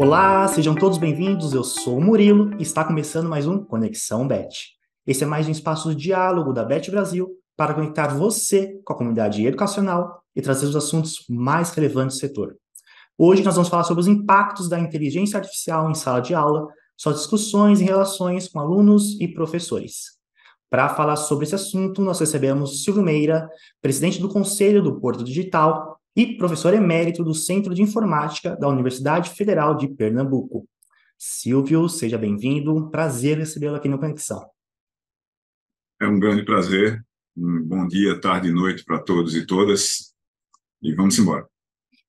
Olá, sejam todos bem-vindos. Eu sou o Murilo e está começando mais um Conexão Bet. Esse é mais um espaço de diálogo da Bet Brasil para conectar você com a comunidade educacional e trazer os assuntos mais relevantes do setor. Hoje nós vamos falar sobre os impactos da inteligência artificial em sala de aula, suas discussões e relações com alunos e professores. Para falar sobre esse assunto, nós recebemos Silvio Meira, presidente do Conselho do Porto Digital e professor emérito do Centro de Informática da Universidade Federal de Pernambuco. Silvio, seja bem-vindo. Prazer recebê-lo aqui no Conexão. É um grande prazer. Um bom dia, tarde e noite para todos e todas. E vamos embora.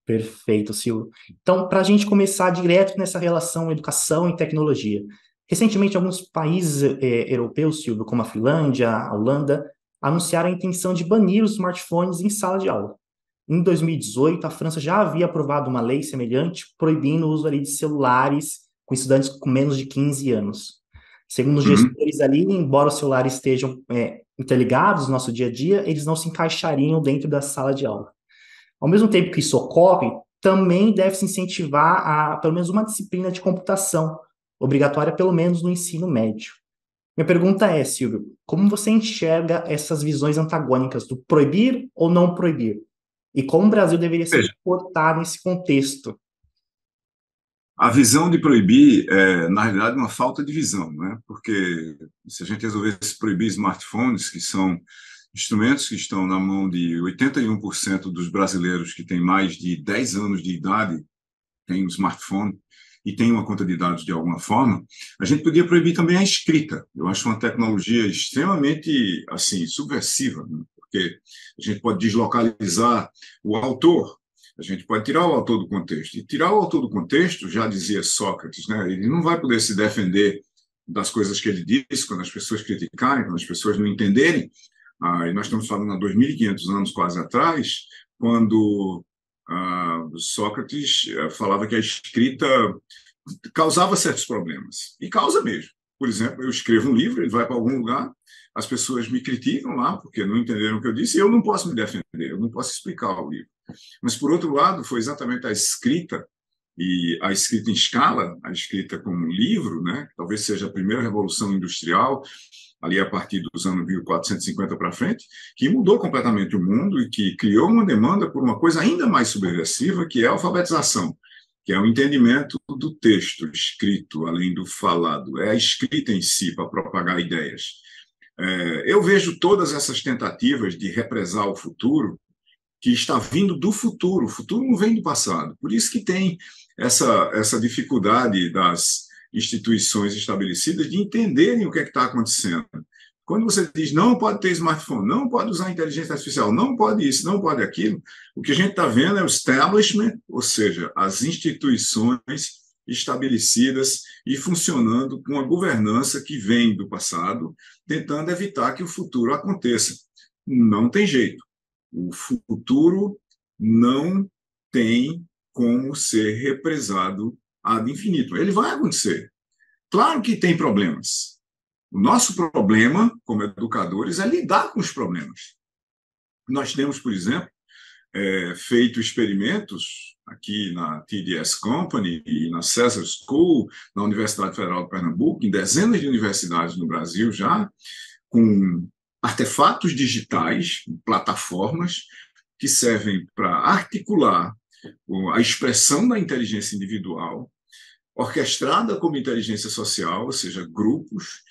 Perfeito, Silvio. Então, para a gente começar direto nessa relação educação e tecnologia. Recentemente, alguns países europeus, Silvio, como a Finlândia, a Holanda, anunciaram a intenção de banir os smartphones em sala de aula. Em 2018, a França já havia aprovado uma lei semelhante, proibindo o uso ali de celulares com estudantes com menos de 15 anos. Segundo os gestores ali, embora os celulares estejam interligados no nosso dia a dia, eles não se encaixariam dentro da sala de aula. Ao mesmo tempo que isso ocorre, também deve-se incentivar a, pelo menos, uma disciplina de computação, obrigatória pelo menos no ensino médio. Minha pergunta é, Silvio, como você enxerga essas visões antagônicas do proibir ou não proibir? E como o Brasil deveria se Veja, comportar nesse contexto? a visão de proibir é, na realidade, uma falta de visão, né? Porque se a gente resolvesse proibir smartphones, que são instrumentos que estão na mão de 81% dos brasileiros que têm mais de 10 anos de idade, tem um smartphone e tem uma conta de dados de alguma forma, a gente podia proibir também a escrita. Eu acho uma tecnologia extremamente assim subversiva, né? Porque a gente pode deslocalizar o autor, a gente pode tirar o autor do contexto. E tirar o autor do contexto, já dizia Sócrates, né? Ele não vai poder se defender das coisas que ele disse quando as pessoas criticarem, quando as pessoas não entenderem. E nós estamos falando há 2.500 anos quase atrás, quando Sócrates falava que a escrita causava certos problemas. E causa mesmo. Por exemplo, eu escrevo um livro, ele vai para algum lugar, as pessoas me criticam lá, porque não entenderam o que eu disse, e eu não posso me defender, eu não posso explicar o livro. Mas, por outro lado, foi exatamente a escrita, e a escrita em escala, a escrita como um livro, né, que talvez seja a primeira revolução industrial, ali a partir dos anos 1450 para frente, que mudou completamente o mundo e que criou uma demanda por uma coisa ainda mais subversiva, que é a alfabetização, que é o entendimento do texto escrito, além do falado. É a escrita em si para propagar ideias. Eu vejo todas essas tentativas de represar o futuro que está vindo do futuro. O futuro não vem do passado. Por isso que tem essa dificuldade das instituições estabelecidas de entenderem o que é que está acontecendo. Quando você diz não pode ter smartphone, não pode usar inteligência artificial, não pode isso, não pode aquilo, o que a gente está vendo é o establishment, ou seja, as instituições estabelecidas e funcionando com a governança que vem do passado, tentando evitar que o futuro aconteça. Não tem jeito. O futuro não tem como ser represado ad infinito. Ele vai acontecer. Claro que tem problemas. O nosso problema, como educadores, é lidar com os problemas. Nós temos, por exemplo, feito experimentos aqui na TDS Company e na Cesar School, na Universidade Federal de Pernambuco, em dezenas de universidades no Brasil já, com artefatos digitais, plataformas, que servem para articular a expressão da inteligência individual, orquestrada como inteligência social, ou seja, grupos,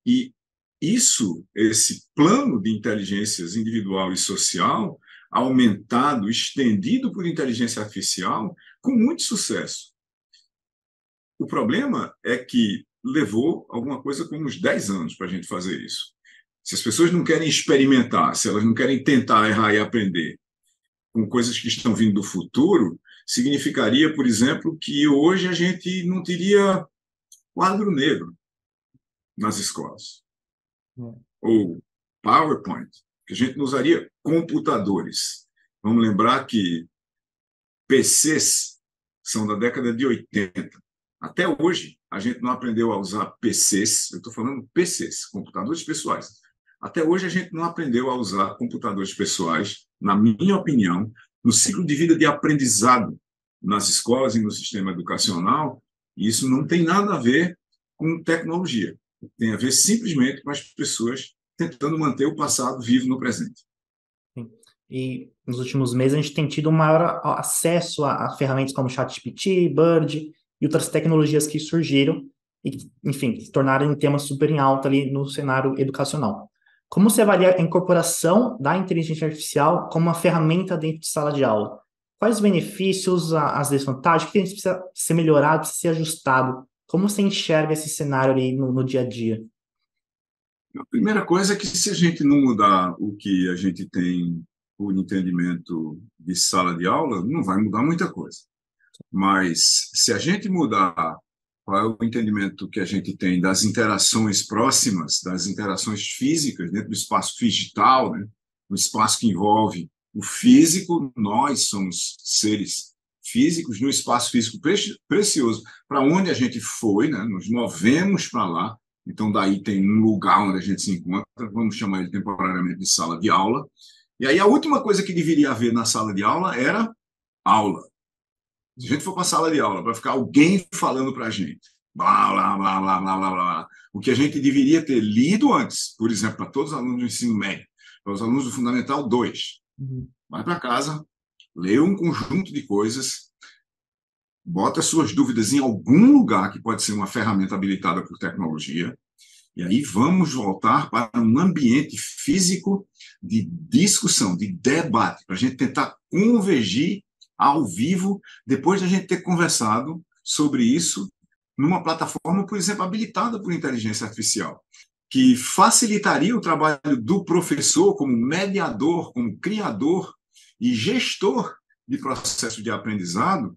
e esse plano de inteligências individual e social, aumentado, estendido por inteligência artificial, com muito sucesso. O problema é que levou alguma coisa como uns 10 anos para a gente fazer isso. Se as pessoas não querem experimentar, se elas não querem tentar errar e aprender com coisas que estão vindo do futuro, significaria, por exemplo, que hoje a gente não teria quadro negro nas escolas, ou PowerPoint, que a gente não usaria computadores. Vamos lembrar que PCs são da década de 80. Até hoje, a gente não aprendeu a usar PCs, eu estou falando PCs, computadores pessoais. Até hoje, a gente não aprendeu a usar computadores pessoais, na minha opinião, no ciclo de vida de aprendizado nas escolas e no sistema educacional, E isso não tem nada a ver com tecnologia. Tem a ver simplesmente com as pessoas tentando manter o passado vivo no presente. Sim. E nos últimos meses a gente tem tido um maior acesso a ferramentas como ChatGPT, Bird e outras tecnologias que surgiram e, enfim, se tornaram um tema super em alta ali no cenário educacional. Como você avalia a incorporação da inteligência artificial como uma ferramenta dentro de sala de aula? Quais os benefícios, as desvantagens? O que precisa ser melhorado, precisa ser ajustado? Como você enxerga esse cenário ali no dia a dia? A primeira coisa é que, se a gente não mudar o que a gente tem por entendimento de sala de aula, não vai mudar muita coisa. Mas, se a gente mudar qual é o entendimento que a gente tem das interações próximas, das interações físicas dentro do espaço digital, né? No espaço que envolve o físico, nós somos seres físicos, no espaço físico precioso, para onde a gente foi, né? Nos movemos para lá. Então, daí tem um lugar onde a gente se encontra, vamos chamar ele temporariamente de sala de aula. E aí a última coisa que deveria haver na sala de aula era aula. Se a gente for para a sala de aula para ficar alguém falando para a gente, blá, blá, blá, blá, blá, blá, blá, o que a gente deveria ter lido antes, por exemplo, para todos os alunos do ensino médio, para os alunos do Fundamental 2, vai para casa, lê um conjunto de coisas, bota suas dúvidas em algum lugar que pode ser uma ferramenta habilitada por tecnologia, e aí vamos voltar para um ambiente físico de discussão, de debate, para a gente tentar convergir ao vivo, depois de a gente ter conversado sobre isso numa plataforma, por exemplo, habilitada por inteligência artificial, que facilitaria o trabalho do professor como mediador, como criador e gestor de processo de aprendizado,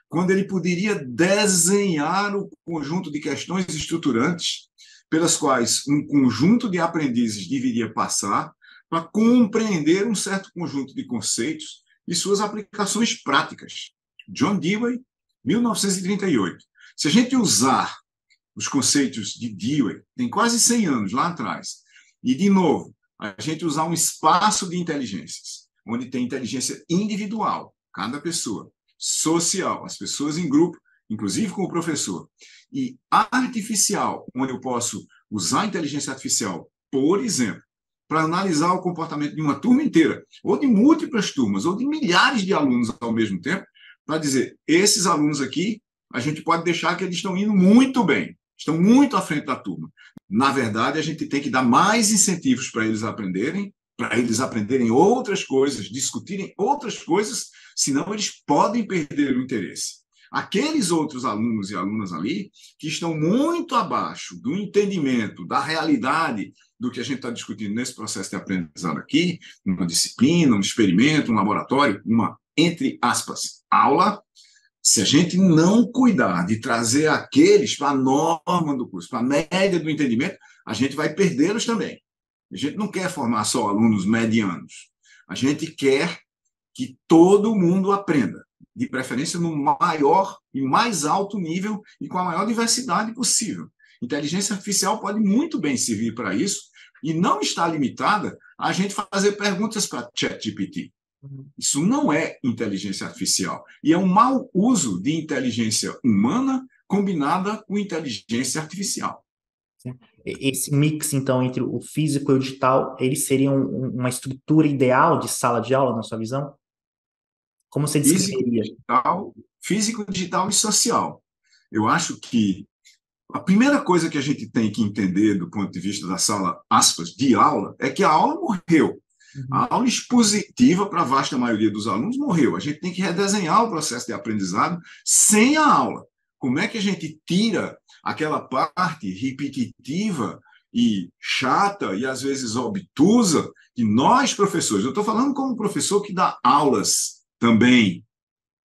quando ele poderia desenhar o conjunto de questões estruturantes pelas quais um conjunto de aprendizes deveria passar para compreender um certo conjunto de conceitos e suas aplicações práticas. John Dewey, 1938. Se a gente usar os conceitos de Dewey, tem quase 100 anos lá atrás, e, de novo, a gente usar um espaço de inteligências, onde tem inteligência individual, cada pessoa, social, as pessoas em grupo, inclusive com o professor, e artificial, onde eu posso usar a inteligência artificial, por exemplo, para analisar o comportamento de uma turma inteira, ou de múltiplas turmas, ou de milhares de alunos ao mesmo tempo, para dizer, esses alunos aqui, a gente pode deixar que eles estão indo muito bem, estão muito à frente da turma. Na verdade, a gente tem que dar mais incentivos para eles aprenderem outras coisas, discutirem outras coisas, senão eles podem perder o interesse. Aqueles outros alunos e alunas ali que estão muito abaixo do entendimento, da realidade do que a gente está discutindo nesse processo de aprendizado aqui, uma disciplina, um experimento, um laboratório, uma, entre aspas, aula, se a gente não cuidar de trazer aqueles para a norma do curso, para a média do entendimento, a gente vai perdê-los também. A gente não quer formar só alunos medianos. A gente quer que todo mundo aprenda, de preferência no maior e mais alto nível e com a maior diversidade possível. Inteligência artificial pode muito bem servir para isso e não está limitada a gente fazer perguntas para ChatGPT. Isso não é inteligência artificial. E é um mau uso de inteligência humana combinada com inteligência artificial. Esse mix, então, entre o físico e o digital, ele seria uma estrutura ideal de sala de aula, na sua visão? Como você descreveria? Físico, digital e social. Eu acho que a primeira coisa que a gente tem que entender do ponto de vista da sala, aspas, de aula, é que a aula morreu. A aula expositiva para a vasta maioria dos alunos morreu. A gente tem que redesenhar o processo de aprendizado sem a aula. Como é que a gente tira aquela parte repetitiva e chata e às vezes obtusa que nós, professores, eu estou falando como professor que dá aulas também,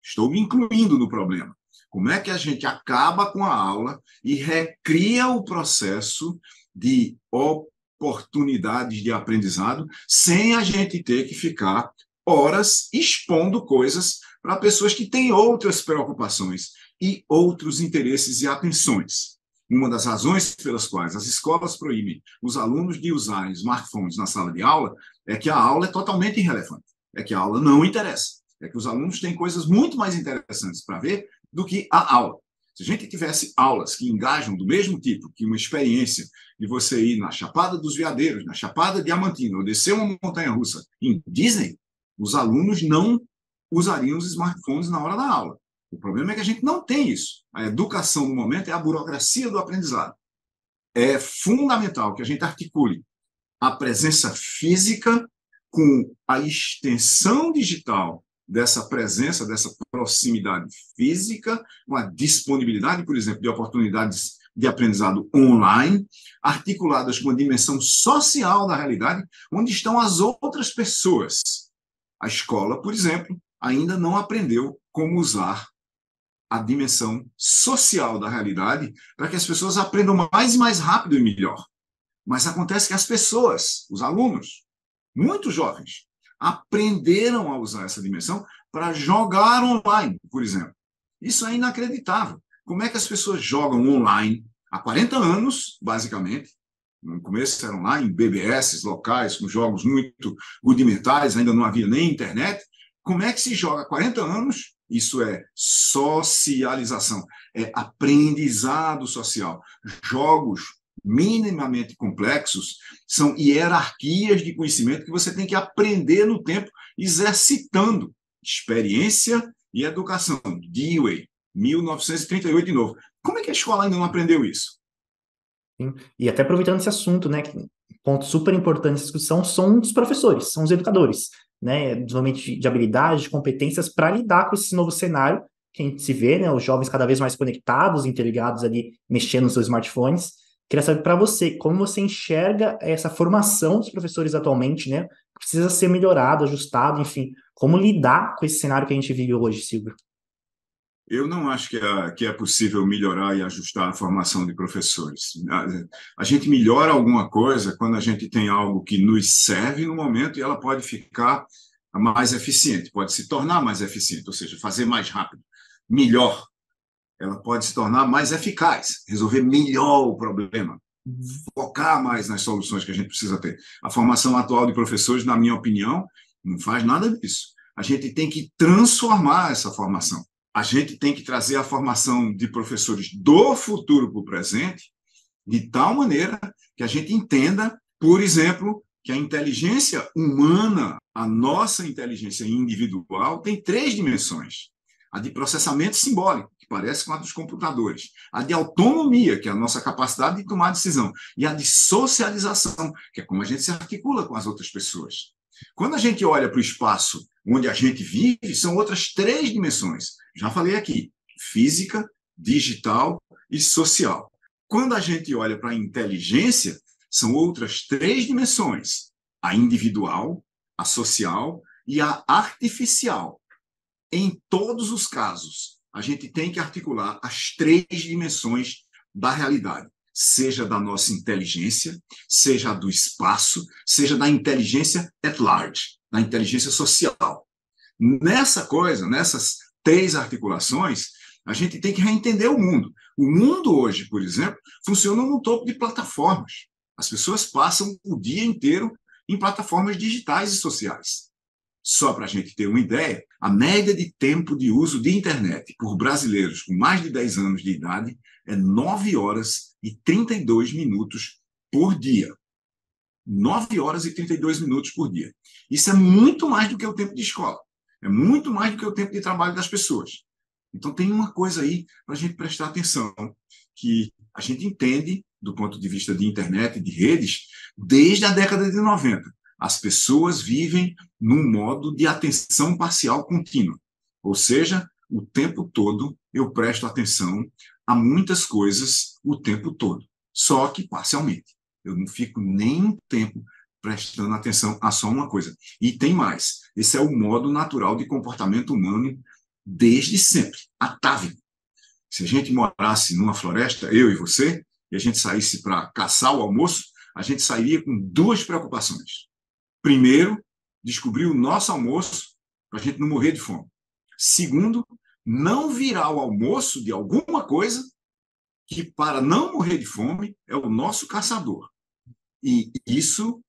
estou me incluindo no problema. Como é que a gente acaba com a aula e recria o processo de oportunidades de aprendizado sem a gente ter que ficar horas expondo coisas para pessoas que têm outras preocupações e outros interesses e atenções. Uma das razões pelas quais as escolas proíbem os alunos de usarem smartphones na sala de aula é que a aula é totalmente irrelevante, é que a aula não interessa, é que os alunos têm coisas muito mais interessantes para ver do que a aula. Se a gente tivesse aulas que engajam do mesmo tipo, que uma experiência de você ir na Chapada dos Veadeiros, na Chapada Diamantina, ou descer uma montanha-russa em Disney, os alunos não usariam os smartphones na hora da aula. O problema é que a gente não tem isso. A educação, no momento, é a burocracia do aprendizado. É fundamental que a gente articule a presença física com a extensão digital dessa presença, dessa proximidade física, com a disponibilidade, por exemplo, de oportunidades de aprendizado online, articuladas com a dimensão social da realidade, onde estão as outras pessoas. A escola, por exemplo, ainda não aprendeu como usar a dimensão social da realidade para que as pessoas aprendam mais e mais rápido e melhor. Mas acontece que as pessoas, os alunos, muito jovens, aprenderam a usar essa dimensão para jogar online, por exemplo. Isso é inacreditável. Como é que as pessoas jogam online há 40 anos, basicamente? No começo eram lá em BBS locais, com jogos muito rudimentares, ainda não havia nem internet. Como é que se joga há 40 anos? Isso é socialização, é aprendizado social. Jogos minimamente complexos são hierarquias de conhecimento que você tem que aprender no tempo, exercitando experiência e educação. Dewey, 1938 de novo. Como é que a escola ainda não aprendeu isso? Sim. E até aproveitando esse assunto, né, que um ponto super importante dessa discussão são os professores, são os educadores, né, desenvolvimento de habilidades, de competências para lidar com esse novo cenário que a gente se vê, né, os jovens cada vez mais conectados, interligados ali, mexendo nos seus smartphones. Queria saber para você, como você enxerga essa formação dos professores atualmente, né, que precisa ser melhorado, ajustado, enfim, como lidar com esse cenário que a gente vive hoje, Silvio? Eu não acho que é possível melhorar e ajustar a formação de professores. A gente melhora alguma coisa quando a gente tem algo que nos serve no momento e ela pode ficar mais eficiente, pode se tornar mais eficiente, ou seja, fazer mais rápido, melhor. Ela pode se tornar mais eficaz, resolver melhor o problema, focar mais nas soluções que a gente precisa ter. A formação atual de professores, na minha opinião, não faz nada disso. A gente tem que transformar essa formação. A gente tem que trazer a formação de professores do futuro para o presente, de tal maneira que a gente entenda, por exemplo, que a inteligência humana, a nossa inteligência individual, tem 3 dimensões. A de processamento simbólico, que parece com a dos computadores. A de autonomia, que é a nossa capacidade de tomar decisão. E a de socialização, que é como a gente se articula com as outras pessoas. Quando a gente olha para o espaço onde a gente vive, são outras 3 dimensões. Já falei aqui, física, digital e social. Quando a gente olha para a inteligência, são outras 3 dimensões, a individual, a social e a artificial. Em todos os casos, a gente tem que articular as 3 dimensões da realidade, seja da nossa inteligência, seja do espaço, seja da inteligência at large, da inteligência social. Nessas 3 articulações, a gente tem que reentender o mundo. O mundo hoje, por exemplo, funciona no topo de plataformas. As pessoas passam o dia inteiro em plataformas digitais e sociais. Só para a gente ter uma ideia, a média de tempo de uso de internet por brasileiros com mais de 10 anos de idade é 9 horas e 32 minutos por dia. 9 horas e 32 minutos por dia. Isso é muito mais do que o tempo de escola. É muito mais do que o tempo de trabalho das pessoas. Então, tem uma coisa aí para a gente prestar atenção, que a gente entende, do ponto de vista de internet e de redes, desde a década de 90. As pessoas vivem num modo de atenção parcial contínua. Ou seja, o tempo todo eu presto atenção a muitas coisas o tempo todo, só que parcialmente. Eu não fico nem um tempo prestando atenção a só uma coisa. E tem mais. Esse é o modo natural de comportamento humano desde sempre, atávico. Se a gente morasse numa floresta, eu e você, e a gente saísse para caçar o almoço, a gente sairia com 2 preocupações. Primeiro, descobrir o nosso almoço para a gente não morrer de fome. Segundo, não virar o almoço de alguma coisa que, para não morrer de fome, é o nosso caçador. E isso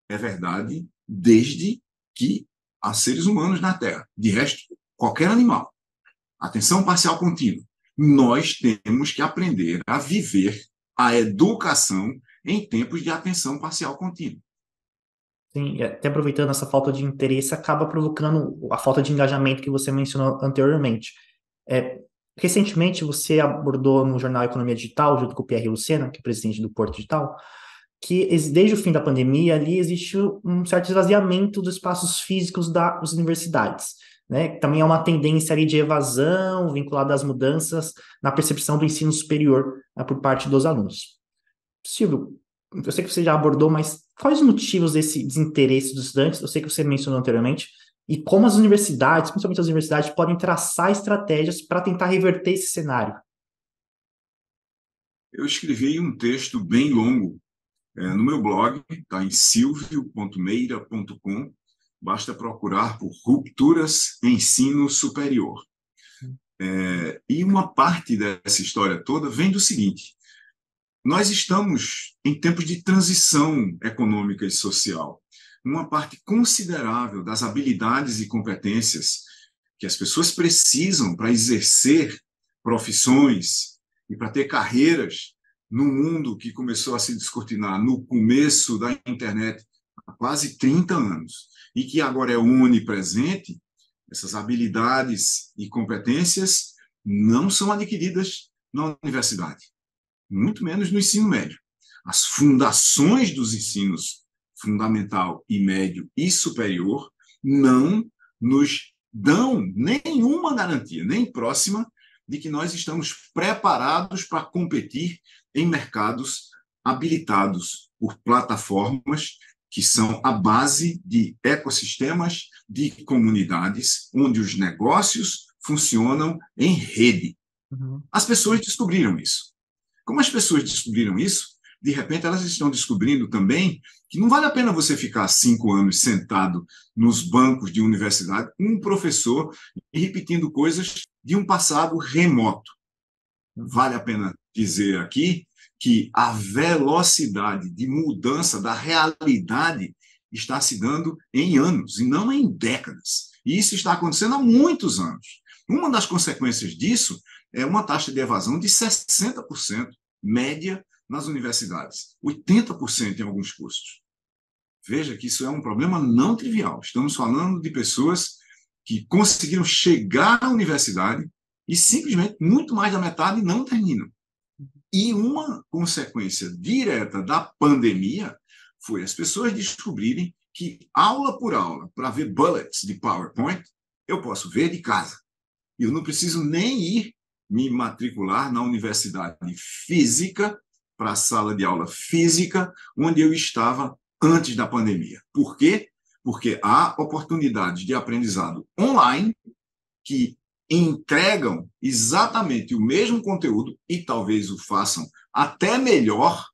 é verdade desde que há seres humanos na Terra. De resto, qualquer animal. Atenção parcial contínua. Nós temos que aprender a viver a educação em tempos de atenção parcial contínua. Sim, e até aproveitando essa falta de interesse, acaba provocando a falta de engajamento que você mencionou anteriormente. É, recentemente, você abordou no jornal Economia Digital, junto com o Pierre Lucena, que é presidente do Porto Digital, que desde o fim da pandemia ali existe um certo esvaziamento dos espaços físicos das universidades, né? Também é uma tendência ali de evasão vinculada às mudanças na percepção do ensino superior, por parte dos alunos. Silvio, eu sei que você já abordou, mas quais os motivos desse desinteresse dos estudantes? Eu sei que você mencionou anteriormente, e como as universidades, principalmente as universidades, podem traçar estratégias para tentar reverter esse cenário. Eu escrevi um texto bem longo no meu blog, está em silvio.meira.com. Basta procurar por Rupturas em Ensino Superior. E uma parte dessa história toda vem do seguinte: nós estamos em tempos de transição econômica e social. Uma parte considerável das habilidades e competências que as pessoas precisam para exercer profissões e para ter carreiras no mundo que começou a se descortinar no começo da internet há quase 30 anos e que agora é onipresente, essas habilidades e competências não são adquiridas na universidade, muito menos no ensino médio. As fundações dos ensinos fundamental e médio e superior não nos dão nenhuma garantia, nem próxima, de que nós estamos preparados para competir em mercados habilitados por plataformas que são a base de ecossistemas de comunidades onde os negócios funcionam em rede. Uhum. As pessoas descobriram isso. Como as pessoas descobriram isso, de repente elas estão descobrindo também que não vale a pena você ficar 5 anos sentado nos bancos de universidade com um professor e repetindo coisas de um passado remoto. Vale a pena dizer aqui que a velocidade de mudança da realidade está se dando em anos e não em décadas. E isso está acontecendo há muitos anos. Uma das consequências disso é uma taxa de evasão de 60%, média nas universidades, 80% em alguns cursos. Veja que isso é um problema não trivial. Estamos falando de pessoas que conseguiram chegar à universidade e simplesmente muito mais da metade não terminam. E uma consequência direta da pandemia foi as pessoas descobrirem que aula por aula, para ver bullets de PowerPoint, eu posso ver de casa. Eu não preciso nem ir me matricular na universidade física, para a sala de aula física, onde eu estava antes da pandemia. Por quê? Porque há oportunidades de aprendizado online que entregam exatamente o mesmo conteúdo e talvez o façam até melhor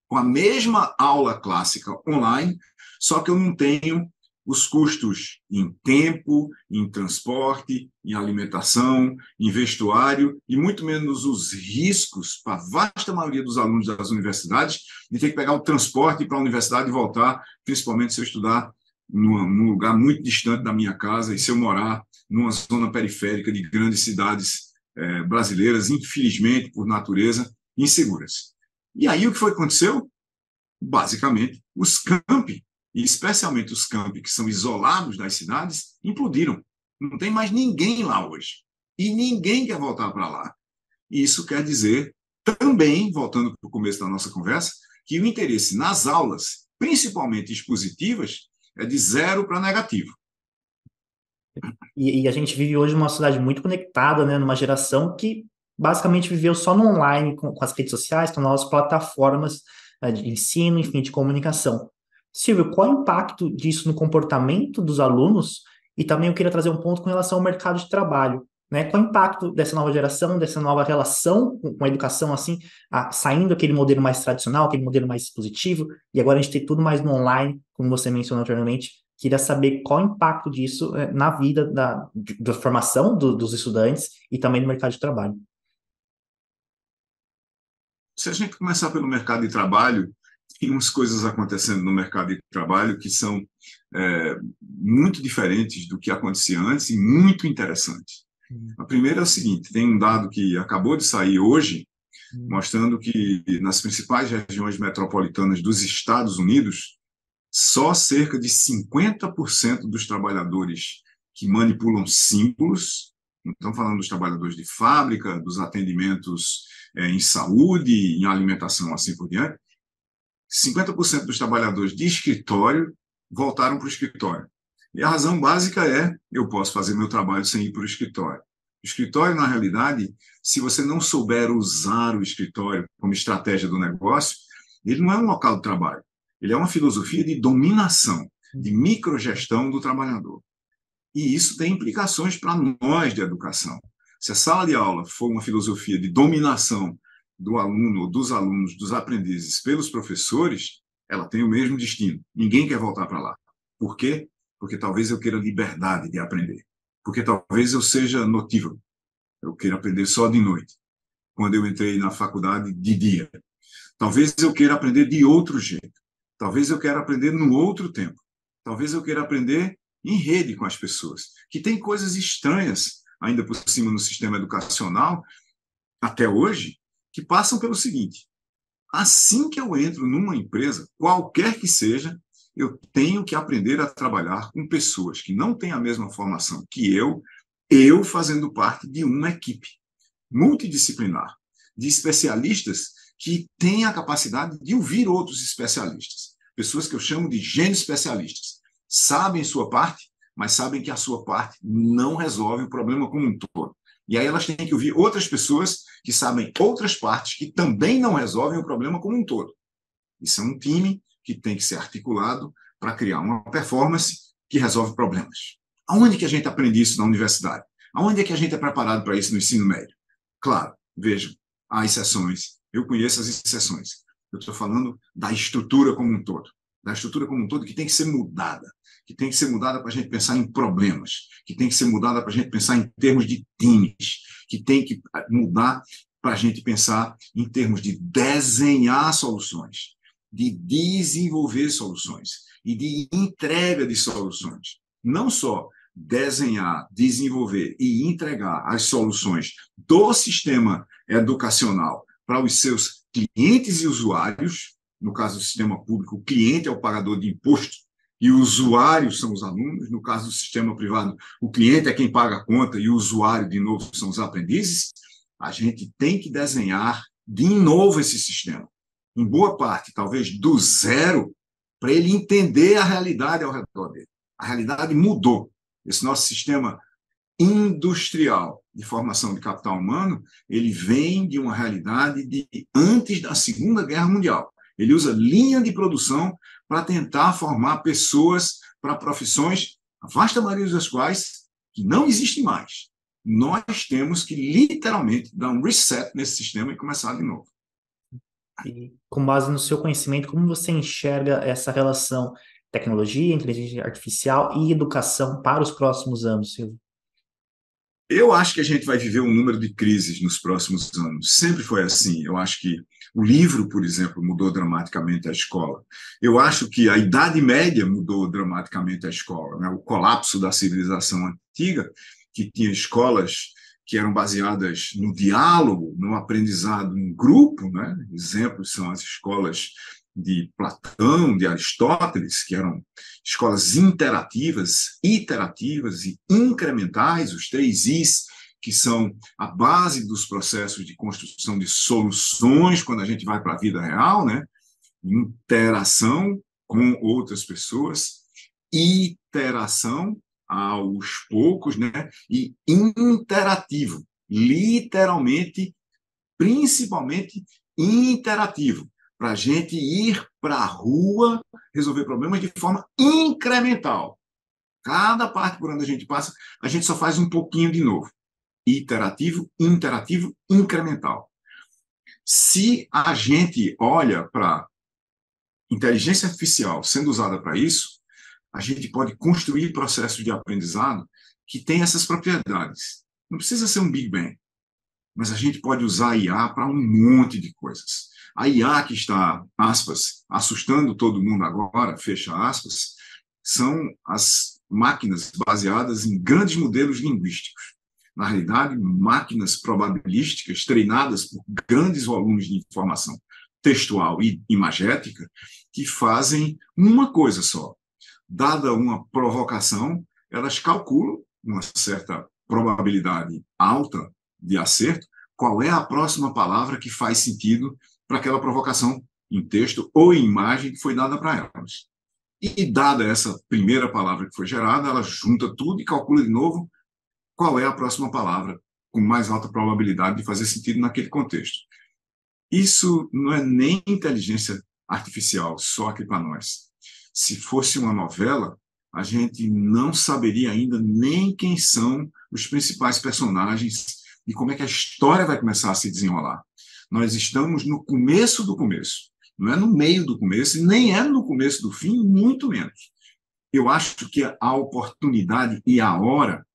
com a mesma aula clássica online, só que eu não tenho os custos em tempo, em transporte, em alimentação, em vestuário, e muito menos os riscos para a vasta maioria dos alunos das universidades de ter que pegar o transporte para a universidade e voltar, principalmente se eu estudar num lugar muito distante da minha casa e se eu morar numa zona periférica de grandes cidades brasileiras, infelizmente, por natureza, inseguras. E aí o que foi que aconteceu? Basicamente, os campi, e especialmente os campi que são isolados das cidades, implodiram. Não tem mais ninguém lá hoje. E ninguém quer voltar para lá. E isso quer dizer, também, voltando para o começo da nossa conversa, que o interesse nas aulas, principalmente expositivas, é de 0 para negativo. E a gente vive hoje uma sociedade muito conectada, né? Numa geração que basicamente viveu só no online, com as redes sociais, com novas plataformas, de ensino, enfim, de comunicação. Silvio, qual é o impacto disso no comportamento dos alunos? E também eu queria trazer um ponto com relação ao mercado de trabalho, né? Qual é o impacto dessa nova geração, dessa nova relação com a educação, assim, saindo aquele modelo mais tradicional, aquele modelo mais positivo, e agora a gente tem tudo mais no online, como você mencionou anteriormente. Queria saber qual o impacto disso na vida da formação dos estudantes e também no mercado de trabalho. Se a gente começar pelo mercado de trabalho, tem umas coisas acontecendo no mercado de trabalho que são muito diferentes do que acontecia antes e muito interessantes. A primeira é o seguinte: tem um dado que acabou de sair hoje, Hum, mostrando que nas principais regiões metropolitanas dos Estados Unidos, só cerca de 50% dos trabalhadores que manipulam símbolos, não estamos falando dos trabalhadores de fábrica, dos atendimentos em saúde, em alimentação, assim por diante, 50% dos trabalhadores de escritório voltaram para o escritório. E a razão básica é: eu posso fazer meu trabalho sem ir para o escritório. O escritório, na realidade, se você não souber usar o escritório como estratégia do negócio, ele não é um local de trabalho. Ele é uma filosofia de dominação, de hum, microgestão do trabalhador. E isso tem implicações para nós de educação. Se a sala de aula for uma filosofia de dominação do aluno, ou dos alunos, dos aprendizes pelos professores, ela tem o mesmo destino. Ninguém quer voltar para lá. Por quê? Porque talvez eu queira liberdade de aprender. Porque talvez eu seja notívago. Eu queira aprender só de noite, quando eu entrei na faculdade de dia. Talvez eu queira aprender de outro jeito. Talvez eu queira aprender no outro tempo. Talvez eu queira aprender em rede com as pessoas, que tem coisas estranhas ainda por cima no sistema educacional, até hoje, que passam pelo seguinte: assim que eu entro numa empresa, qualquer que seja, eu tenho que aprender a trabalhar com pessoas que não têm a mesma formação que eu fazendo parte de uma equipe multidisciplinar, de especialistas que têm a capacidade de ouvir outros especialistas. Pessoas que eu chamo de gênios especialistas. Sabem sua parte, mas sabem que a sua parte não resolve o problema como um todo. E aí elas têm que ouvir outras pessoas que sabem outras partes que também não resolvem o problema como um todo. Isso é um time que tem que ser articulado para criar uma performance que resolve problemas. Aonde que a gente aprende isso na universidade? Aonde é que a gente é preparado para isso no ensino médio? Claro, vejam, há exceções. Eu conheço as exceções. Eu estou falando da estrutura como um todo. Da estrutura como um todo que tem que ser mudada. Que tem que ser mudada para a gente pensar em problemas. Que tem que ser mudada para a gente pensar em termos de times. Que tem que mudar para a gente pensar em termos de desenhar soluções, de desenvolver soluções e de entrega de soluções. Não só desenhar, desenvolver e entregar as soluções do sistema educacional para os seus clientes e usuários. No caso do sistema público, o cliente é o pagador de imposto e os usuários são os alunos. No caso do sistema privado, o cliente é quem paga a conta e o usuário, de novo, são os aprendizes. A gente tem que desenhar de novo esse sistema, em boa parte, talvez do zero, para ele entender a realidade ao redor dele. A realidade mudou. Esse nosso sistema industrial de formação de capital humano, ele vem de uma realidade de antes da Segunda Guerra Mundial. Ele usa linha de produção para tentar formar pessoas para profissões, a vasta maioria das quais que não existem mais. Nós temos que literalmente dar um reset nesse sistema e começar de novo. E com base no seu conhecimento, como você enxerga essa relação tecnologia, inteligência artificial e educação para os próximos anos, Silvio? Eu acho que a gente vai viver um número de crises nos próximos anos. Sempre foi assim. Eu acho que o livro, por exemplo, mudou dramaticamente a escola. Eu acho que a Idade Média mudou dramaticamente a escola, né? O colapso da civilização antiga, que tinha escolas que eram baseadas no diálogo, no aprendizado em grupo, né? Exemplos são as escolas de Platão, de Aristóteles, que eram escolas interativas, iterativas e incrementais, os três Is, que são a base dos processos de construção de soluções quando a gente vai para a vida real, né? Interação com outras pessoas, iteração aos poucos, né? E interativo, literalmente, principalmente interativo, para a gente ir para a rua resolver problemas de forma incremental. Cada parte por onde a gente passa, a gente só faz um pouquinho de novo. Iterativo, interativo, incremental. Se a gente olha para inteligência artificial sendo usada para isso, a gente pode construir processos de aprendizado que têm essas propriedades. Não precisa ser um Big Bang, mas a gente pode usar a IA para um monte de coisas. A IA que está, aspas, assustando todo mundo agora, fecha aspas, são as máquinas baseadas em grandes modelos linguísticos. na realidade, máquinas probabilísticas treinadas por grandes volumes de informação textual e imagética que fazem uma coisa só. Dada uma provocação, elas calculam uma certa probabilidade alta de acerto qual é a próxima palavra que faz sentido para aquela provocação em texto ou em imagem que foi dada para elas. E dada essa primeira palavra que foi gerada, ela junta tudo e calcula de novo qual é a próxima palavra com mais alta probabilidade de fazer sentido naquele contexto. Isso não é nem inteligência artificial só aqui para nós. Se fosse uma novela, a gente não saberia ainda nem quem são os principais personagens e como é que a história vai começar a se desenrolar. Nós estamos no começo do começo, não é no meio do começo, e nem é no começo do fim, muito menos. Eu acho que a oportunidade e a hora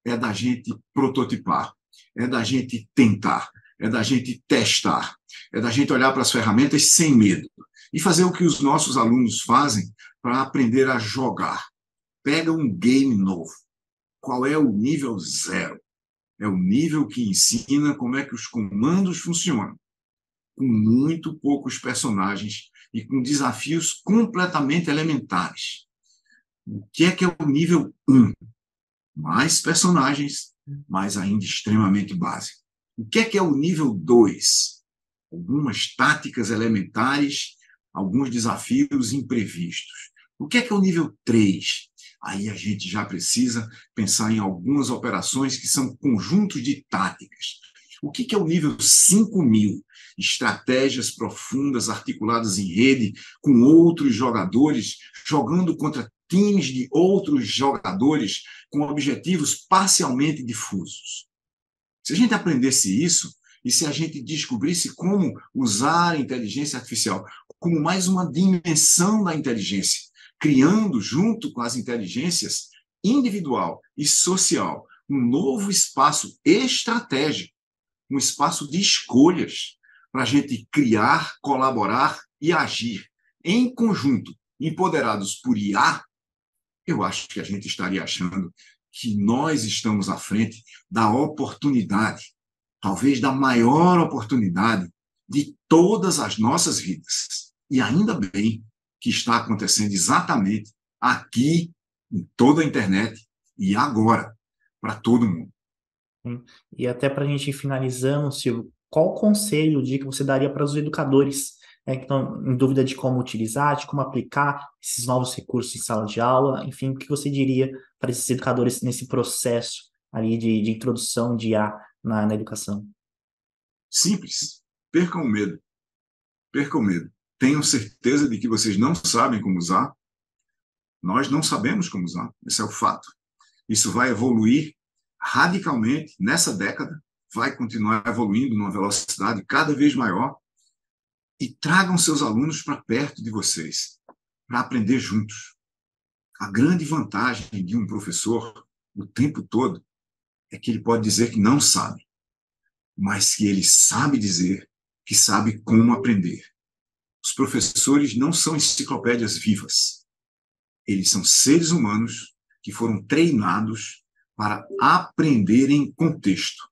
é da gente prototipar, é da gente tentar, é da gente testar, é da gente olhar para as ferramentas sem medo e fazer o que os nossos alunos fazem para aprender a jogar. Pega um game novo. Qual é o nível 0? É o nível que ensina como é que os comandos funcionam, com muito poucos personagens e com desafios completamente elementares. O que é o nível 1? Mais personagens, mas ainda extremamente básico. O que é o nível 2? Algumas táticas elementares, alguns desafios imprevistos. O que é o nível 3? Aí a gente já precisa pensar em algumas operações que são conjuntos de táticas. O que é o nível 5.000? Estratégias profundas articuladas em rede com outros jogadores, jogando contra times de outros jogadores com objetivos parcialmente difusos. Se a gente aprendesse isso, e se a gente descobrisse como usar a inteligência artificial como mais uma dimensão da inteligência, criando, junto com as inteligências individual e social, um novo espaço estratégico, um espaço de escolhas para a gente criar, colaborar e agir em conjunto, empoderados por IA, eu acho que a gente estaria achando que nós estamos à frente da oportunidade, talvez da maior oportunidade de todas as nossas vidas. E ainda bem que está acontecendo exatamente aqui, em toda a internet, e agora, para todo mundo. E até para a gente ir finalizando, Silvio, qual conselho, dica você daria para os educadores, né, que estão em dúvida de como utilizar, de como aplicar esses novos recursos em sala de aula? Enfim, o que você diria para esses educadores nesse processo ali de introdução de IA na educação? Simples. Percam o medo. Percam o medo. Tenham certeza de que vocês não sabem como usar. Nós não sabemos como usar. Esse é o fato. Isso vai evoluir radicalmente nessa década, vai continuar evoluindo numa velocidade cada vez maior, e tragam seus alunos para perto de vocês, para aprender juntos. A grande vantagem de um professor o tempo todo é que ele pode dizer que não sabe, mas que ele sabe dizer que sabe como aprender. Os professores não são enciclopédias vivas. Eles são seres humanos que foram treinados para aprender em contexto,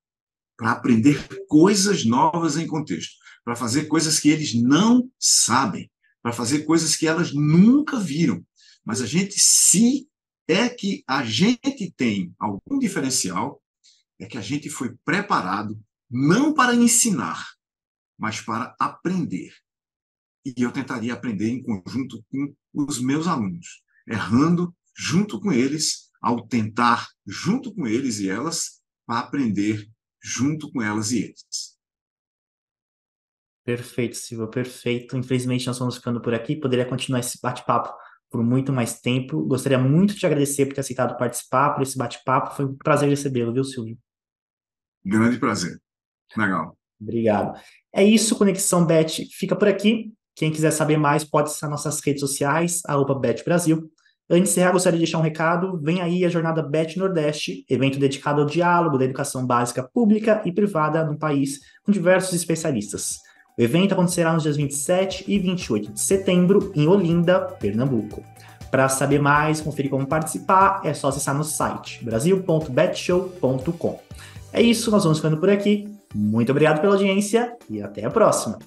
para aprender coisas novas em contexto, para fazer coisas que eles não sabem, para fazer coisas que elas nunca viram. Mas se é que a gente tem algum diferencial, é que a gente foi preparado não para ensinar, mas para aprender. E eu tentaria aprender em conjunto com os meus alunos, errando junto com eles, ao tentar junto com eles e elas, para aprender junto com elas e eles. Perfeito, Silvio, perfeito. Infelizmente, nós vamos ficando por aqui. Poderia continuar esse bate-papo por muito mais tempo. Gostaria muito de te agradecer por ter aceitado participar, por esse bate-papo. Foi um prazer recebê-lo, viu, Silvio? Grande prazer. Legal. Obrigado. É isso, Conexão Bet fica por aqui. Quem quiser saber mais, pode acessar nossas redes sociais, @BetBrasil. Antes de encerrar, gostaria de deixar um recado. Vem aí a Jornada Bet Nordeste, evento dedicado ao diálogo da educação básica pública e privada no país, com diversos especialistas. O evento acontecerá nos dias 27 e 28 de setembro, em Olinda, Pernambuco. Para saber mais, conferir como participar, é só acessar no site brasil.betshow.com. É isso, nós vamos ficando por aqui. Muito obrigado pela audiência e até a próxima!